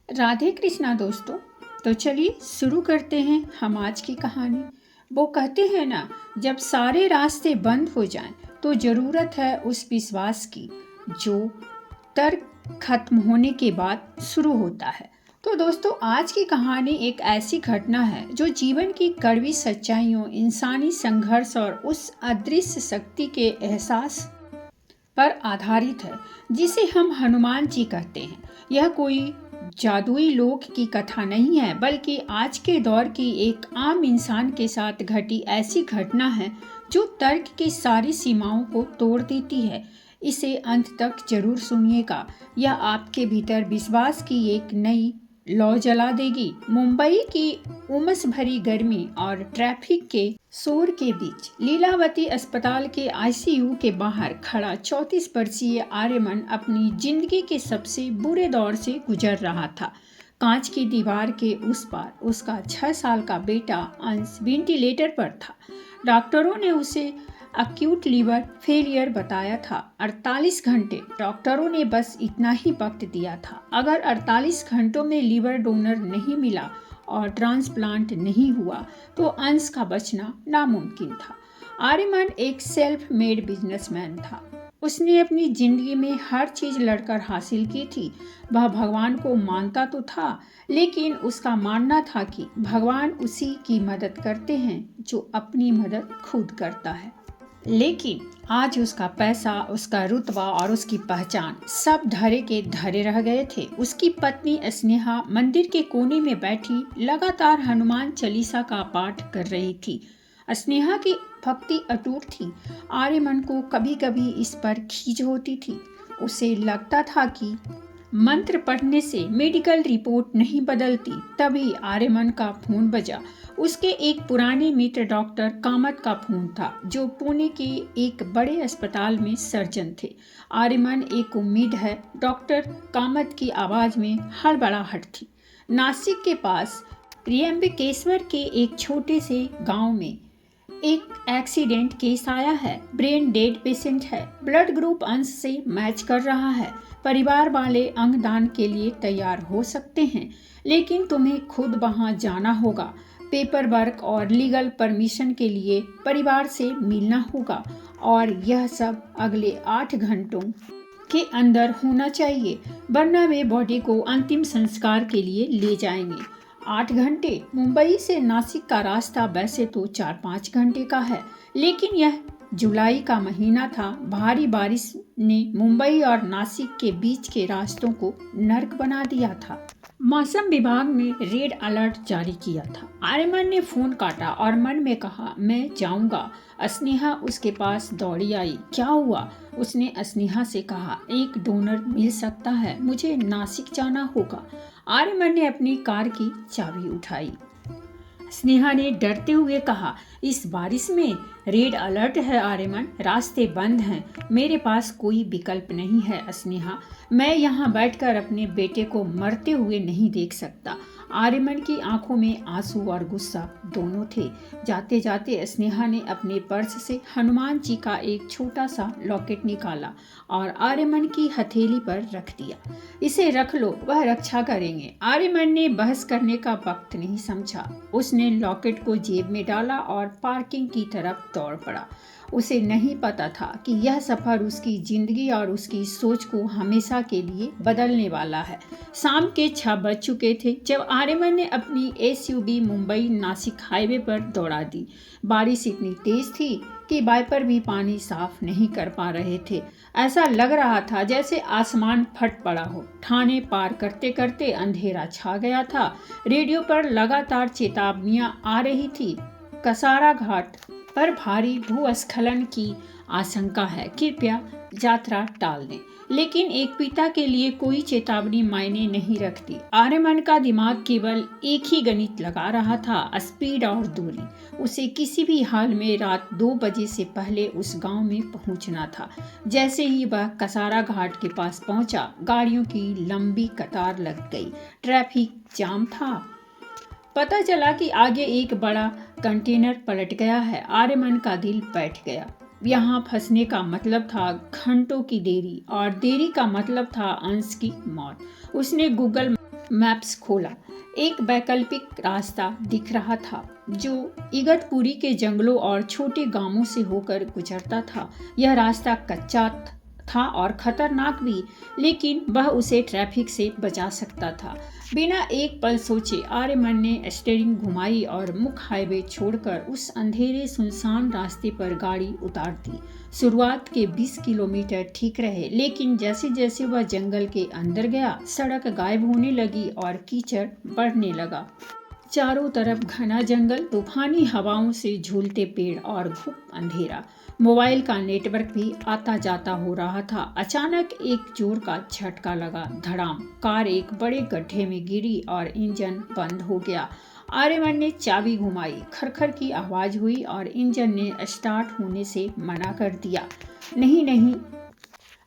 राधे कृष्णा दोस्तों। तो चलिए शुरू करते हैं हम आज की कहानी। वो कहते हैं ना, जब सारे रास्ते बंद हो जाएं तो ज़रूरत है उस विश्वास की जो तर्क खत्म होने के बाद शुरू होता है। तो दोस्तों, आज की कहानी एक ऐसी घटना है जो जीवन की कड़वी सच्चाइयों, इंसानी संघर्ष और उस अदृश्य शक्ति के एहसास पर आधारित है जिसे हम हनुमान जी कहते हैं। यह कोई जादुई लोक की कथा नहीं है, बल्कि आज के दौर की एक आम इंसान के साथ घटी ऐसी घटना है जो तर्क की सारी सीमाओं को तोड़ देती है। इसे अंत तक जरूर सुनिएगा। यह आपके भीतर विश्वास की एक नई लौ जला देगी। मुंबई की उमस भरी गर्मी और ट्रैफिक के शोर के बीच लीलावती अस्पताल के आईसीयू के बाहर खड़ा 34 वर्षीय आर्यमन अपनी जिंदगी के सबसे बुरे दौर से गुजर रहा था। कांच की दीवार के उस पार उसका 6 साल का बेटा अंश वेंटिलेटर पर था। डॉक्टरों ने उसे अक्यूट लीवर फेलियर बताया था। 48 घंटे, डॉक्टरों ने बस इतना ही वक्त दिया था। अगर 48 घंटों में लीवर डोनर नहीं मिला और ट्रांसप्लांट नहीं हुआ तो अंश का बचना नामुमकिन था। आर्यमन एक सेल्फ मेड बिजनेसमैन था। उसने अपनी जिंदगी में हर चीज लड़कर हासिल की थी। वह भगवान को मानता तो था, लेकिन उसका मानना था कि भगवान उसी की मदद करते हैं जो अपनी मदद खुद करता है। लेकिन आज उसका पैसा, उसका रुतबा और उसकी पहचान सब धरे के धरे रह गए थे। उसकी पत्नी स्नेहा मंदिर के कोने में बैठी लगातार हनुमान चालीसा का पाठ कर रही थी। स्नेहा की भक्ति अटूट थी। आर्यमन को कभी कभी इस पर खींच होती थी। उसे लगता था कि मंत्र पढ़ने से मेडिकल रिपोर्ट नहीं बदलती। तभी आर्यमन का फोन बजा। उसके एक पुराने मित्र डॉक्टर कामत का फोन था, जो पुणे के एक बड़े अस्पताल में सर्जन थे। आर्यमन एक उम्मीद है। डॉक्टर कामत की आवाज़ में हड़बड़ाहट थी। नासिक के पास त्र्यंबकेश्वर के एक छोटे से गांव में एक एक्सीडेंट केस आया है। ब्रेन डेड पेशेंट है। ब्लड ग्रुप अंश से मैच कर रहा है। परिवार वाले अंगदान के लिए तैयार हो सकते हैं, लेकिन तुम्हें खुद वहां जाना होगा। पेपर वर्क और लीगल परमिशन के लिए परिवार से मिलना होगा, और यह सब अगले 8 घंटों के अंदर होना चाहिए, वरना वे बॉडी को अंतिम संस्कार के लिए ले जाएंगे। 8 घंटे। मुंबई से नासिक का रास्ता वैसे तो 4-5 घंटे का है, लेकिन यह जुलाई का महीना था। भारी बारिश ने मुंबई और नासिक के बीच के रास्तों को नर्क बना दिया था। मौसम विभाग ने रेड अलर्ट जारी किया था। आर्यमन ने फोन काटा और मन में कहा, मैं जाऊंगा। स्नेहा उसके पास दौड़ी आई। क्या हुआ? उसने स्नेहा से कहा, एक डोनर मिल सकता है, मुझे नासिक जाना होगा। आर्यमन ने अपनी कार की चाबी उठाई। स्नेहा ने डरते हुए कहा, इस बारिश में? रेड अलर्ट है आर्यमन, रास्ते बंद हैं। मेरे पास कोई विकल्प नहीं है स्नेहा। मैं यहाँ बैठकर अपने बेटे को मरते हुए नहीं देख सकता। आर्यमन की आंखों में आंसू और गुस्सा दोनों थे। जाते जाते स्नेहा ने अपने पर्स से हनुमान जी का एक छोटा सा लॉकेट निकाला और आर्यमन की हथेली पर रख दिया। इसे रख लो, वह रक्षा करेंगे। आर्यमन ने बहस करने का वक्त नहीं समझा। उसने लॉकेट को जेब में डाला और पार्किंग की तरफ दौड़ पड़ा। उसे नहीं पता था कि यह सफर उसकी जिंदगी और उसकी सोच को हमेशा के लिए बदलने वाला है। शाम के 6 बज चुके थे जब आर्यमन ने अपनी एसयूवी मुंबई नासिक हाईवे पर दौड़ा दी। बारिश इतनी तेज थी कि वाइपर भी पानी साफ नहीं कर पा रहे थे। ऐसा लग रहा था जैसे आसमान फट पड़ा हो। ठाणे पार करते करते अंधेरा छा गया था। रेडियो पर लगातार चेतावनियां आ रही थी। कसारा घाट पर भारी भूस्खलन की आशंका है, कृपया यात्रा टाल दें। लेकिन एक पिता के लिए कोई चेतावनी मायने नहीं रखती। आर्यमन का दिमाग केवल एक ही गणित लगा रहा था, स्पीड और दूरी। उसे किसी भी हाल में रात 2 बजे से पहले उस गांव में पहुंचना था। जैसे ही वह कसारा घाट के पास पहुंचा, गाड़ियों की लंबी कतार लग गई। ट्रैफिक जाम था। पता चला कि आगे एक बड़ा कंटेनर पलट गया है। आर्यमन का दिल बैठ गया। यहाँ फंसने का मतलब था घंटों की देरी, और देरी का मतलब था अंश की मौत। उसने गूगल मैप्स खोला। एक वैकल्पिक रास्ता दिख रहा था जो इगतपुरी के जंगलों और छोटे गांवों से होकर गुजरता था। यह रास्ता कच्चा था और खतरनाक भी, लेकिन वह उसे ट्रैफिक से बचा सकता था। बिना एक पल सोचे आर्यमन ने स्टीयरिंग घुमाई और मुख्य हाईवे छोड़कर उस अंधेरे सुनसान रास्ते पर गाड़ी उतार दी। शुरुआत के 20 किलोमीटर ठीक रहे, लेकिन जैसे जैसे वह जंगल के अंदर गया, सड़क गायब होने लगी और कीचड़ बढ़ने लगा। चारों तरफ घना जंगल, तूफानी हवाओं से झूलते पेड़ और घुप अंधेरा। मोबाइल का नेटवर्क भी आता जाता हो रहा था। अचानक एक जोर का झटका लगा। धड़ाम! कार एक बड़े गड्ढे में गिरी और इंजन बंद हो गया। आर्यमन ने चाबी घुमाई, खरखर की आवाज हुई और इंजन ने स्टार्ट होने से मना कर दिया। नहीं नहीं,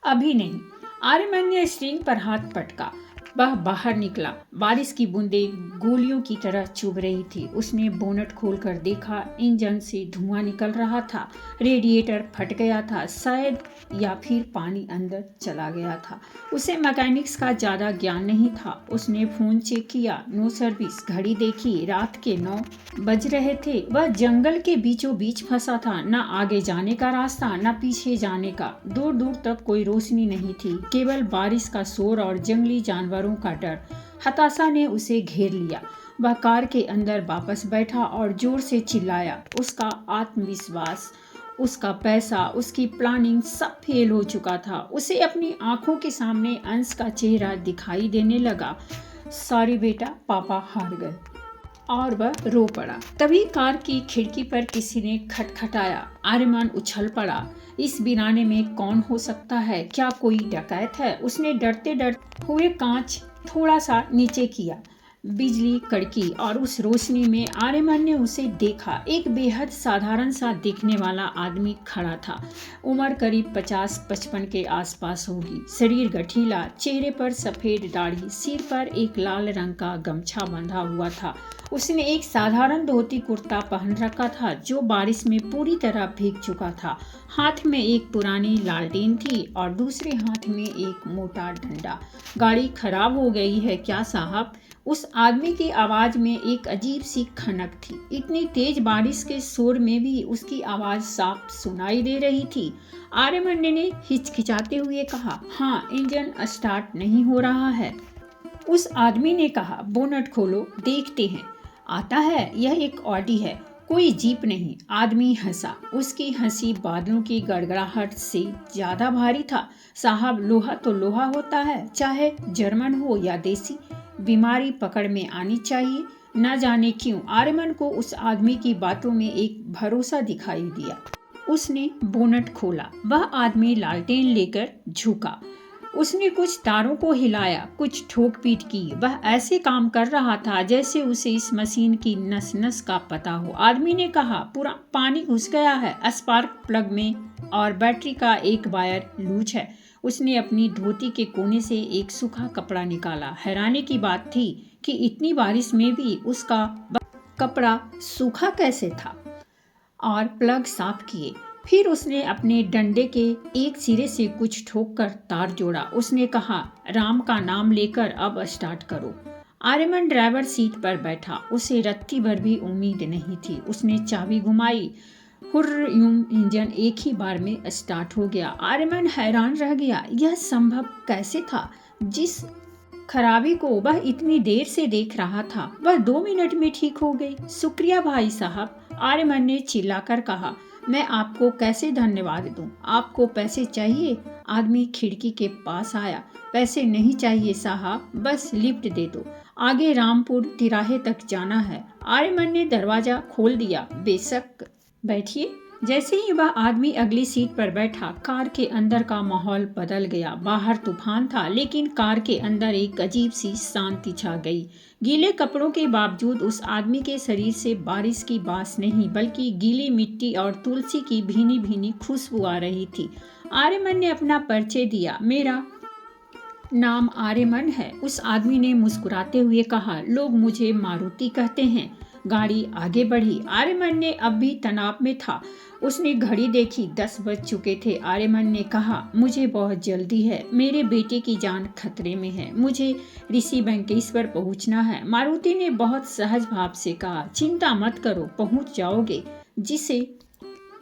अभी नहीं। आर्यमन ने स्टीयरिंग पर हाथ पटका। वह बाहर निकला। बारिश की बूंदें गोलियों की तरह चुभ रही थी। उसने बोनट खोलकर देखा, इंजन से धुआं निकल रहा था। रेडिएटर फट गया था शायद, या फिर पानी अंदर चला गया था। उसे मैकेनिक्स का ज़्यादा ज्ञान नहीं था। उसने फ़ोन चेक किया, नो सर्विस। घड़ी देखी, रात के 9 बज रहे थे। वह जंगल के बीचों बीच फंसा था, न आगे जाने का रास्ता न पीछे जाने का। दूर दूर तक कोई रोशनी नहीं थी, केवल बारिश का शोर और जंगली जानवरों का डर। हताशा ने उसे घेर लिया। वह कार के अंदर वापस बैठा और जोर से चिल्लाया। उसका आत्मविश्वास, उसका पैसा, उसकी प्लानिंग सब फेल हो चुका था। उसे अपनी आंखों के सामने अंश का चेहरा दिखाई देने लगा। सॉरी बेटा, पापा हार गए। और वह रो पड़ा। तभी कार की खिड़की पर किसी ने खटखटाया। आर्यमन उछल पड़ा। इस वीराने में कौन हो सकता है? क्या कोई डकैत है? उसने डरते डरते हुए कांच थोड़ा सा नीचे किया। बिजली कड़की और उस रोशनी में आर्यमन ने उसे देखा। एक बेहद साधारण सा दिखने वाला आदमी खड़ा था। उम्र करीब 50-55 के आसपास होगी। शरीर गठीला, चेहरे पर सफ़ेद दाढ़ी, सिर पर एक लाल रंग का गमछा बंधा हुआ था। उसने एक साधारण धोती कुर्ता पहन रखा था जो बारिश में पूरी तरह भीग चुका था। हाथ में एक पुरानी लालटेन थी और दूसरे हाथ में एक मोटा डंडा। गाड़ी खराब हो गई है क्या साहब? उस आदमी की आवाज़ में एक अजीब सी खनक थी। इतनी तेज बारिश के शोर में भी उसकी आवाज़ साफ सुनाई दे रही थी। आर्यमन ने हिचकिचाते हुए कहा, हाँ, इंजन स्टार्ट नहीं हो रहा है। उस आदमी ने कहा, बोनट खोलो, देखते हैं। आता है, यह एक ऑडी है, कोई जीप नहीं। आदमी हंसा। उसकी हंसी बादलों की गड़गड़ाहट से ज़्यादा भारी था। साहब, लोहा तो लोहा होता है, चाहे जर्मन हो या देसी। बीमारी पकड़ में आनी चाहिए। न जाने क्यों आर्यमन को उस आदमी की बातों में एक भरोसा दिखाई दिया। उसने बोनट खोला। वह आदमी लालटेन लेकर झुका। उसने कुछ तारों को हिलाया, कुछ ठोक पीट की। वह ऐसे काम कर रहा था जैसे उसे इस मशीन की नस नस का पता हो। आदमी ने कहा, पूरा पानी घुस गया है स्पार्क प्लग में और बैटरी का एक वायर लूज है। उसने अपनी धोती के कोने से एक सूखा कपड़ा निकाला। हैरानी की बात थी कि इतनी बारिश में भी उसका कपड़ा सूखा कैसे था। और प्लग साफ किए। फिर उसने अपने डंडे के एक सिरे से कुछ ठोककर तार जोड़ा। उसने कहा, राम का नाम लेकर अब स्टार्ट करो। आर्यमन ड्राइवर सीट पर बैठा। उसे रत्ती भर भी उम्मीद नहीं थी। उसने चाबी घुमाई। हुर्र यूं इंजन एक ही बार में स्टार्ट हो गया। आर्यमन हैरान रह गया। यह संभव कैसे था? जिस खराबी को वह इतनी देर से देख रहा था, वह 2 मिनट में ठीक हो गई। शुक्रिया भाई साहब, आर्यमन ने चिल्लाकर कहा। मैं आपको कैसे धन्यवाद दूं? आपको पैसे चाहिए? आदमी खिड़की के पास आया। पैसे नहीं चाहिए साहब, बस लिफ्ट दे दो। आगे रामपुर तिराहे तक जाना है। आर्यमन ने दरवाजा खोल दिया। बेशक, बैठिए। जैसे ही वह आदमी अगली सीट पर बैठा, कार के अंदर का माहौल बदल गया। बाहर तूफान था, लेकिन कार के अंदर एक अजीब सी शांति छा गई। गीले कपड़ों के बावजूद उस आदमी के शरीर से बारिश की बास नहीं, बल्कि गीली मिट्टी और तुलसी की भीनी भीनी खुशबू आ रही थी। आर्यमन ने अपना परिचय दिया। मेरा नाम आर्यमन है। उस आदमी ने मुस्कुराते हुए कहा, लोग मुझे मारुति कहते हैं। गाड़ी आगे बढ़ी। आर्यमन ने अब भी तनाव में था। उसने घड़ी देखी, 10 बज चुके थे। आर्यमन ने कहा, मुझे बहुत जल्दी है, मेरे बेटे की जान खतरे में है, मुझे ऋषि बंकेश्वर पहुंचना है। मारुति ने बहुत सहज भाव से कहा, चिंता मत करो, पहुंच जाओगे। जिसे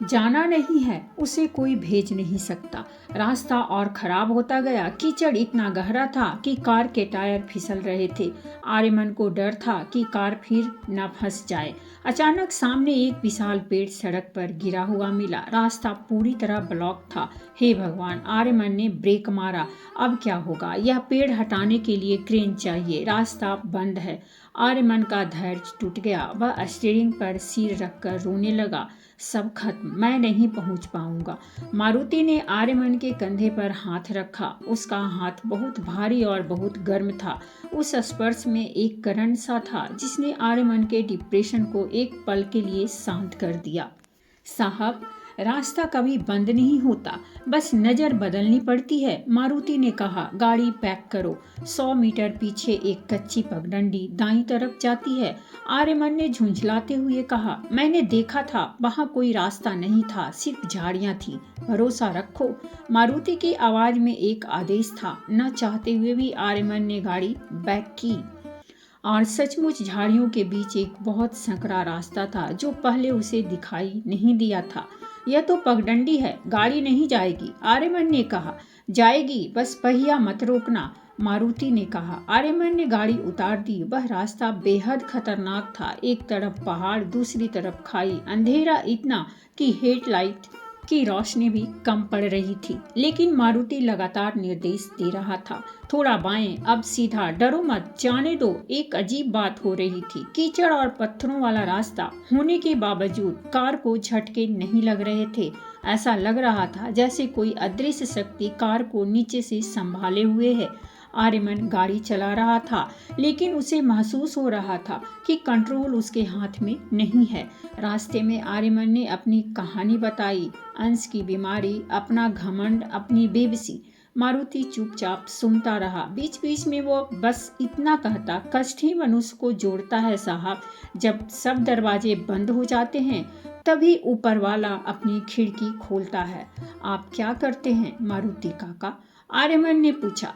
जाना नहीं है उसे कोई भेज नहीं सकता। रास्ता और खराब होता गया। कीचड़ इतना गहरा था कि कार के टायर फिसल रहे थे। आर्यमन को डर था कि कार फिर न फंस जाए। अचानक सामने एक विशाल पेड़ सड़क पर गिरा हुआ मिला। रास्ता पूरी तरह ब्लॉक था। हे भगवान, आर्यमन ने ब्रेक मारा। अब क्या होगा? यह पेड़ हटाने के लिए क्रेन चाहिए, रास्ता बंद है। आर्यमन का धैर्य टूट गया। वह स्टीयरिंग पर सिर रखकर रोने लगा। सब खत्म, मैं नहीं पहुंच पाऊंगा। मारुति ने आर्यमन के कंधे पर हाथ रखा। उसका हाथ बहुत भारी और बहुत गर्म था। उस स्पर्श में एक करंट सा था जिसने आर्यमन के डिप्रेशन को एक पल के लिए शांत कर दिया। साहब, रास्ता कभी बंद नहीं होता, बस नजर बदलनी पड़ती है, मारुति ने कहा। गाड़ी पैक करो। 100 मीटर पीछे एक कच्ची पगडंडी दाईं तरफ जाती है। आर्यमन ने झुंझलाते हुए कहा, मैंने देखा था, वहाँ कोई रास्ता नहीं था, सिर्फ झाड़ियाँ थी, भरोसा रखो। मारुति की आवाज में एक आदेश था। न चाहते हुए भी आर्यमन ने गाड़ी बैक की और सचमुच झाड़ियों के बीच एक बहुत संकरा रास्ता था जो पहले उसे दिखाई नहीं दिया था। यह तो पगडंडी है, गाड़ी नहीं जाएगी, आर्यमन ने कहा। जाएगी, बस पहिया मत रोकना, मारुति ने कहा। आर्यमन ने गाड़ी उतार दी। वह रास्ता बेहद खतरनाक था। एक तरफ पहाड़, दूसरी तरफ खाई, अंधेरा इतना कि हेडलाइट की रोशनी भी कम पड़ रही थी। लेकिन मारुति लगातार निर्देश दे रहा था, थोड़ा बाएं, अब सीधा, डरो मत, जाने दो। एक अजीब बात हो रही थी। कीचड़ और पत्थरों वाला रास्ता होने के बावजूद कार को झटके नहीं लग रहे थे। ऐसा लग रहा था जैसे कोई अदृश्य शक्ति कार को नीचे से संभाले हुए है। आर्यमन गाड़ी चला रहा था, लेकिन उसे महसूस हो रहा था कि कंट्रोल उसके हाथ में नहीं है। रास्ते में आर्यमन ने अपनी कहानी बताई, अंश की बीमारी, अपना घमंड, अपनी बेबसी। मारुति चुपचाप सुनता रहा। बीच बीच में वो बस इतना कहता, कष्ट ही मनुष्य को जोड़ता है साहब। जब सब दरवाजे बंद हो जाते हैं तभी ऊपर वाला अपनी खिड़की खोलता है। आप क्या करते हैं मारुति काका? आर्यमन ने पूछा।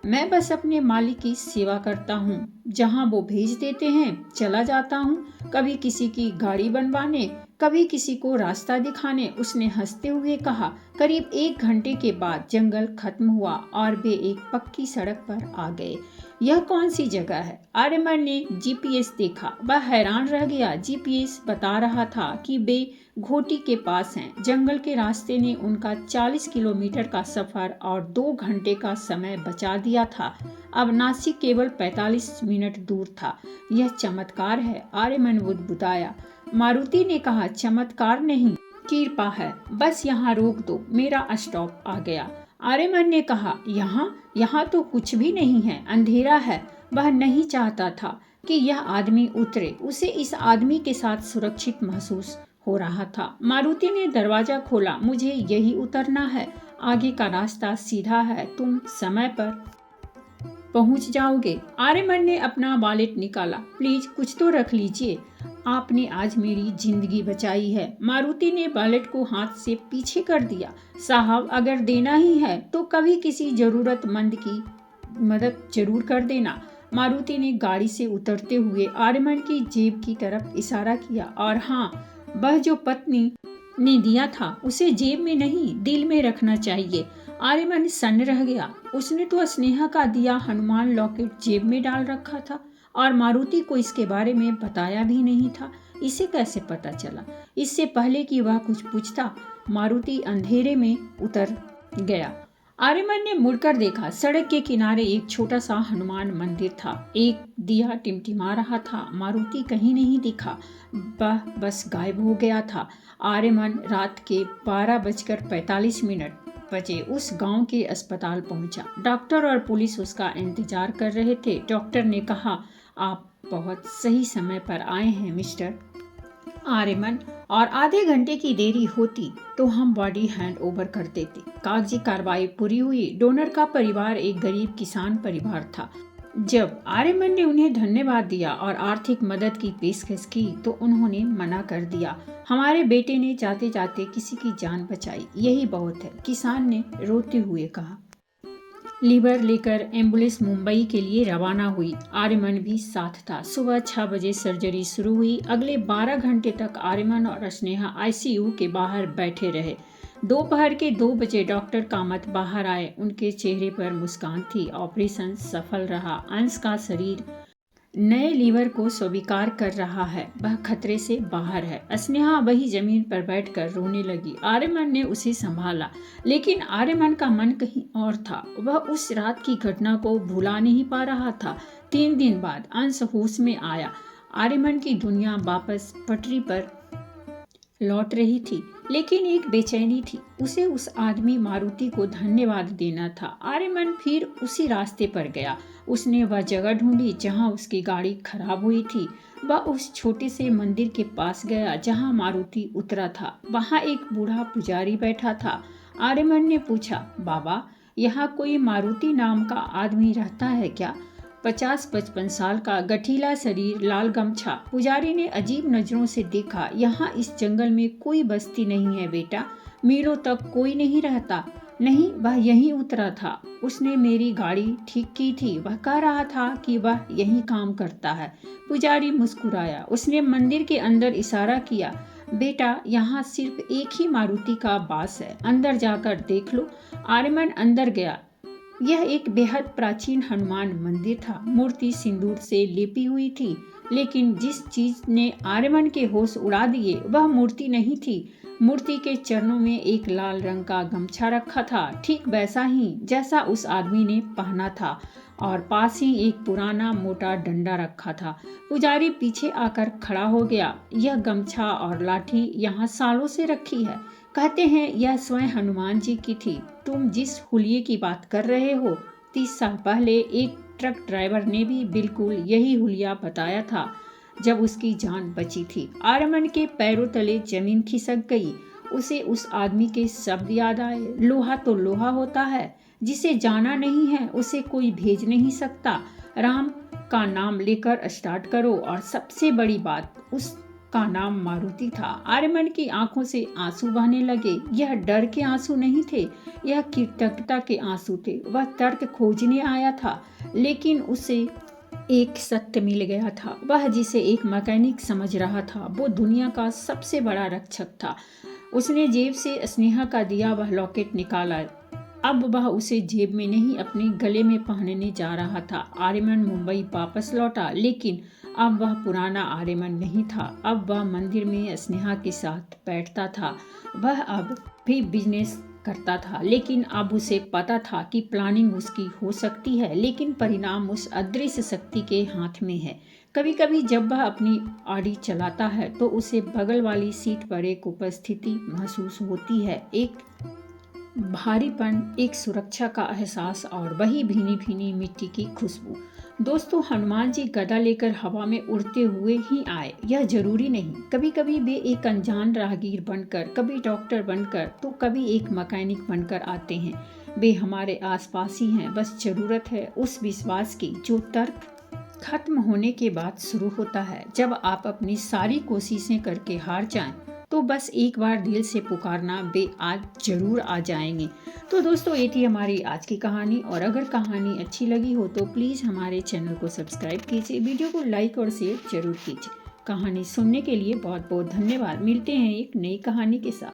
मैं बस अपने मालिक की सेवा करता हूँ। जहाँ वो भेज देते हैं चला जाता हूँ, कभी किसी की गाड़ी बनवाने, कभी किसी को रास्ता दिखाने, उसने हंसते हुए कहा। करीब 1 घंटे के बाद जंगल खत्म हुआ और वे एक पक्की सड़क पर आ गए। यह कौन सी जगह है? आर्यमन ने जीपीएस देखा। वह हैरान रह गया। जीपीएस बता रहा था कि वे घोटी के पास हैं। जंगल के रास्ते ने उनका 40 किलोमीटर का सफर और 2 घंटे का समय बचा दिया था। अब नासिक केवल 45 मिनट दूर था। यह चमत्कार है, आर्यमन बुदबुदाया। मारुति ने कहा, चमत्कार नहीं, कृपा है, बस यहाँ रोक दो, मेरा स्टॉप आ गया। आर्यमन ने कहा, यहाँ तो कुछ भी नहीं है, अंधेरा है। वह नहीं चाहता था कि यह आदमी उतरे। उसे इस आदमी के साथ सुरक्षित महसूस हो रहा था। मारुति ने दरवाजा खोला। मुझे यही उतरना है, आगे का रास्ता सीधा है, तुम समय पर पहुंच जाओगे। आर्यमन ने अपना वॉलेट निकाला। प्लीज कुछ तो रख लीजिए, आपने आज मेरी जिंदगी बचाई है। मारुति ने वॉलेट को हाथ से पीछे कर दिया। साहब, अगर देना ही है तो कभी किसी जरूरतमंद की मदद जरूर कर देना। मारुति ने गाड़ी से उतरते हुए आर्यमन की जेब की तरफ इशारा किया। और हाँ, वह जो पत्नी ने दिया था उसे जेब में नहीं, दिल में रखना चाहिए। आर्यमन सन्न रह गया। उसने तो स्नेहा का दिया हनुमान लॉकेट जेब में डाल रखा था और मारुति को इसके बारे में बताया भी नहीं था। इसे कैसे पता चला? इससे पहले कि वह कुछ पूछता, मारुति अंधेरे में उतर गया। आर्यमन ने मुड़कर देखा। सड़क के किनारे एक छोटा सा हनुमान मंदिर था। एक दिया टिमटिमा रहा था। मारुति कहीं नहीं दिखा, वह बस गायब हो गया था। आर्यमन रात के 12:45 बजे उस गांव के अस्पताल पहुंचा। डॉक्टर और पुलिस उसका इंतजार कर रहे थे। डॉक्टर ने कहा, आप बहुत सही समय पर आए हैं मिस्टर आर्यमन, और आधे घंटे की देरी होती तो हम बॉडी हैंड ओवर कर देते। कागजी कार्रवाई पूरी हुई। डोनर का परिवार एक गरीब किसान परिवार था। जब आर्यमन ने उन्हें धन्यवाद दिया और आर्थिक मदद की पेशकश की तो उन्होंने मना कर दिया। हमारे बेटे ने जाते जाते किसी की जान बचाई, यही बहुत है, किसान ने रोते हुए कहा। लीवर लेकर एम्बुलेंस मुंबई के लिए रवाना हुई। आर्यमन भी साथ था। सुबह 6 बजे सर्जरी शुरू हुई। अगले 12 घंटे तक आर्यमन और स्नेहा आईसीयू के बाहर बैठे रहे। दोपहर के 2 बजे डॉक्टर कामत बाहर आए। उनके चेहरे पर मुस्कान थी। ऑपरेशन सफल रहा। अंश का शरीर नए लीवर को स्वीकार कर रहा है, वह खतरे से बाहर है। स्नेहा वही जमीन पर बैठकर रोने लगी। आर्यमन ने उसे संभाला, लेकिन आर्यमन का मन कहीं और था। वह उस रात की घटना को भुला नहीं पा रहा था। 3 दिन बाद अंश होश में आया। आर्यमन की दुनिया वापस पटरी पर लौट रही थी, लेकिन एक बेचैनी थी। उसे उस आदमी मारुति को धन्यवाद देना था। आर्यमन फिर उसी रास्ते पर गया। उसने वह जगह ढूंढी जहां उसकी गाड़ी खराब हुई थी। वह उस छोटे से मंदिर के पास गया जहां मारुति उतरा था। वहां एक बूढ़ा पुजारी बैठा था। आर्यमन ने पूछा, बाबा, यहाँ कोई मारुति नाम का आदमी रहता है क्या? 50-55 साल का गठीला शरीर, लाल गमछा। पुजारी ने अजीब नजरों से देखा। यहाँ इस जंगल में कोई बस्ती नहीं है बेटा, मीलों तक कोई नहीं रहता। नहीं, वह यहीं उतरा था। उसने मेरी गाड़ी ठीक की थी। वह कह रहा था कि वह यहीं काम करता है। पुजारी मुस्कुराया। उसने मंदिर के अंदर इशारा किया। बेटा, यहाँ सिर्फ एक ही मारुति का वास है, अंदर जाकर देख लो। आर्यमन अंदर गया। यह एक बेहद प्राचीन हनुमान मंदिर था। मूर्ति सिंदूर से लेपी हुई थी, लेकिन जिस चीज ने आर्यमन के होश उड़ा दिए वह मूर्ति नहीं थी। मूर्ति के चरणों में एक लाल रंग का गमछा रखा था, ठीक वैसा ही जैसा उस आदमी ने पहना था, और पास ही एक पुराना मोटा डंडा रखा था। पुजारी पीछे आकर खड़ा हो गया। यह गमछा और लाठी यहाँ सालों से रखी है। कहते हैं यह स्वयं हनुमान जी की थी। तुम जिस हुलिये की बात कर रहे हो, 30 साल पहले एक ट्रक ड्राइवर ने भी बिल्कुल यही हुलिया बताया था जब उसकी जान बची थी। आर्यमन के पैरों तले जमीन खिसक गई। उसे उस आदमी के शब्द याद आए। लोहा तो लोहा होता है, जिसे जाना नहीं है उसे कोई भेज नहीं सकता। राम का नाम लेकर स्टार्ट करो, और सबसे बड़ी बात, उस का नाम मारुति था। आर्यमन की आंखों से आंसू बहने लगे। यह डर के आंसू नहीं थे, यह कृतज्ञता के आंसू थे। वह तर्क खोजने आया था, लेकिन उसे एक सत्य मिल गया था। वह जिसे एक मैकेनिक समझ रहा था, वो दुनिया का सबसे बड़ा रक्षक था। उसने जेब से स्नेहा का दिया वह लॉकेट निकाला। अब वह उसे जेब में नहीं, अपने गले में पहनने जा रहा था। आर्यमन मुंबई वापस लौटा, लेकिन अब वह पुराना आर्यमन नहीं था। अब वह मंदिर में स्नेहा के साथ बैठता था। वह अब भी बिजनेस करता था, लेकिन अब उसे पता था कि प्लानिंग उसकी हो सकती है, लेकिन परिणाम उस अदृश्य शक्ति के हाथ में है। कभी कभी जब वह अपनी ऑडी चलाता है तो उसे बगल वाली सीट पर एक उपस्थिति महसूस होती है, एक भारीपन, एक सुरक्षा का एहसास, और वही भीनी भीनी मिट्टी की खुशबू। दोस्तों, हनुमान जी गदा लेकर हवा में उड़ते हुए ही आए, यह जरूरी नहीं। कभी कभी वे एक अनजान राहगीर बनकर, कभी डॉक्टर बनकर, तो कभी एक मैकेनिक बनकर आते हैं। वे हमारे आसपास ही हैं, बस जरूरत है उस विश्वास की जो तर्क खत्म होने के बाद शुरू होता है। जब आप अपनी सारी कोशिशें करके हार जाएं, तो बस एक बार दिल से पुकारना, वे आज जरूर आ जाएंगे। तो दोस्तों, ये थी हमारी आज की कहानी, और अगर कहानी अच्छी लगी हो तो प्लीज़ हमारे चैनल को सब्सक्राइब कीजिए, वीडियो को लाइक और शेयर जरूर कीजिए। कहानी सुनने के लिए बहुत बहुत धन्यवाद। मिलते हैं एक नई कहानी के साथ।